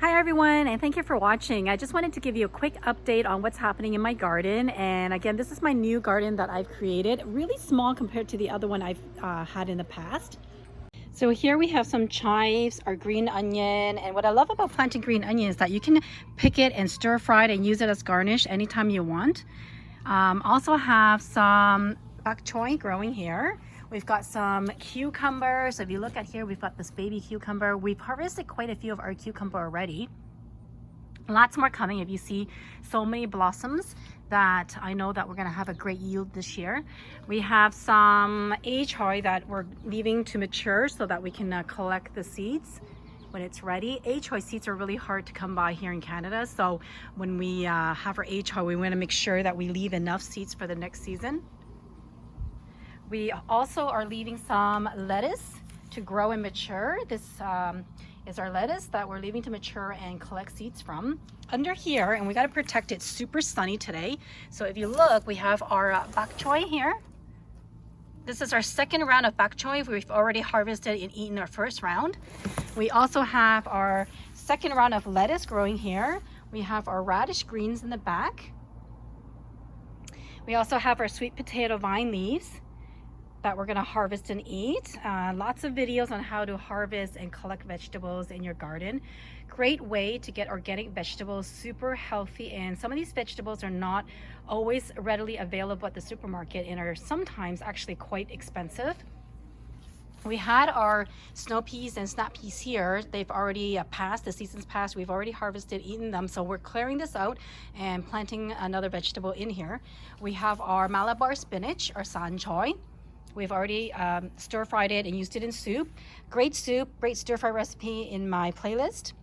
Hi everyone, and thank you for watching. I just wanted to give you a quick update on what's happening in my garden. And again, this is my new garden that I've created. Really small compared to the other one I've had in the past. So here we have some chives, our green onion, and what I love about planting green onion is that you can pick it and stir fry it and use it as garnish anytime you want. Also have some bok choy growing here. We've got some cucumbers. So if you look at here, we've got this baby cucumber. We've harvested quite a few of our cucumber already. Lots more coming. If you see so many blossoms, that I know that we're going to have a great yield this year. We have some choy that we're leaving to mature so that we can collect the seeds when it's ready. Choy seeds are really hard to come by here in Canada, so when we have our choy, we want to make sure that we leave enough seeds for the next season. We also are leaving some lettuce to grow and mature. This is our lettuce that we're leaving to mature and collect seeds from. Under here, and we got to protect it, super sunny today. So if you look, we have our bok choy here. This is our second round of bok choy. We've already harvested and eaten our first round. We also have our second round of lettuce growing here. We have our radish greens in the back. We also have our sweet potato vine leaves that we're going to harvest and eat. Lots of videos on how to harvest and collect vegetables in your garden. Great way to get organic vegetables, super healthy, and some of these vegetables are not always readily available at the supermarket and are sometimes actually quite expensive. We had our snow peas and snap peas here. They've already passed, the season's passed. We've already harvested, eaten them. So we're clearing this out and planting another vegetable in here. We have our Malabar spinach, or san choy. We've already stir-fried it and used it in soup. Great soup, great stir-fry recipe in my playlist.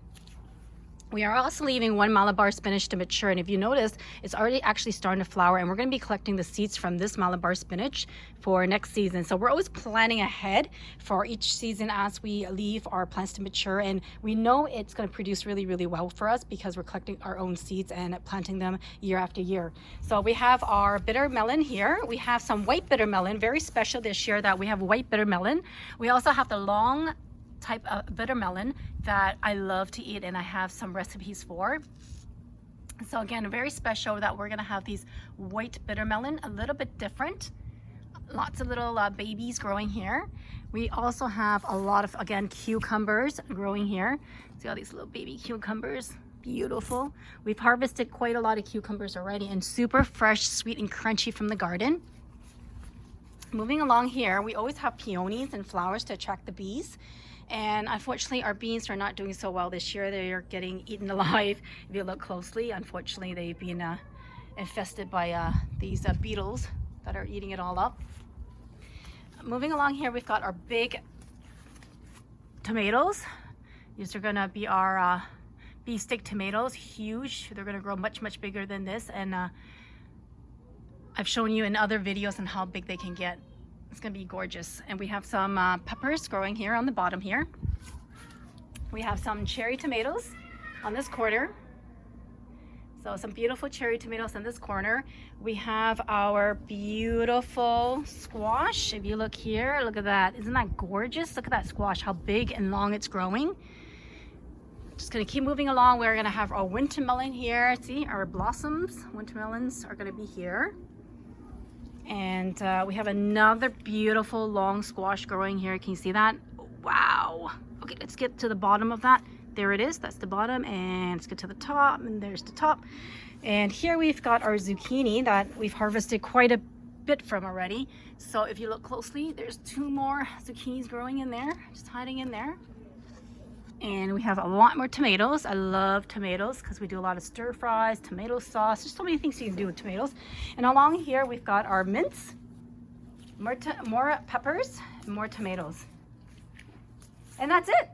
We are also leaving one Malabar spinach to mature, and if you notice, it's already actually starting to flower, and we're going to be collecting the seeds from this Malabar spinach for next season. So we're always planning ahead for each season as we leave our plants to mature, and we know it's going to produce really, really well for us because we're collecting our own seeds and planting them year after year. So we have our bitter melon here. We have some white bitter melon, very special this year that we have white bitter melon. We also have the long type of bitter melon that I love to eat, and I have some recipes for. So again, very special that we're gonna have these white bitter melon, a little bit different. Lots of little babies growing here. We also have a lot of, again, cucumbers growing here. See all these little baby cucumbers, beautiful. We've harvested quite a lot of cucumbers already, and super fresh, sweet and crunchy from the garden. Moving along here, we always have peonies and flowers to attract the bees. And unfortunately, our beans are not doing so well this year. They are getting eaten alive. If you look closely, unfortunately, they've been infested by these beetles that are eating it all up. Moving along here, we've got our big tomatoes. These are gonna be our beefsteak tomatoes, huge. They're gonna grow much, much bigger than this. And I've shown you in other videos on how big they can get. It's gonna be gorgeous. And we have some peppers growing here on the bottom here. We have some cherry tomatoes on this corner. So some beautiful cherry tomatoes in this corner. We have our beautiful squash. If you look here, look at that. Isn't that gorgeous? Look at that squash, how big and long it's growing. Just gonna keep moving along. We're gonna have our winter melon here. See, our blossoms, winter melons are gonna be here. And we have another beautiful long squash growing here. Can you see that? Wow. Okay, let's get to the bottom of that. There it is, that's the bottom, and let's get to the top, and there's the top. And here we've got our zucchini that we've harvested quite a bit from already. So if you look closely, there's two more zucchinis growing in there, just hiding in there. And we have a lot more tomatoes. I love tomatoes because we do a lot of stir fries, tomato sauce. There's so many things you can do with tomatoes. And along here, we've got our mints, more peppers, more tomatoes. And that's it.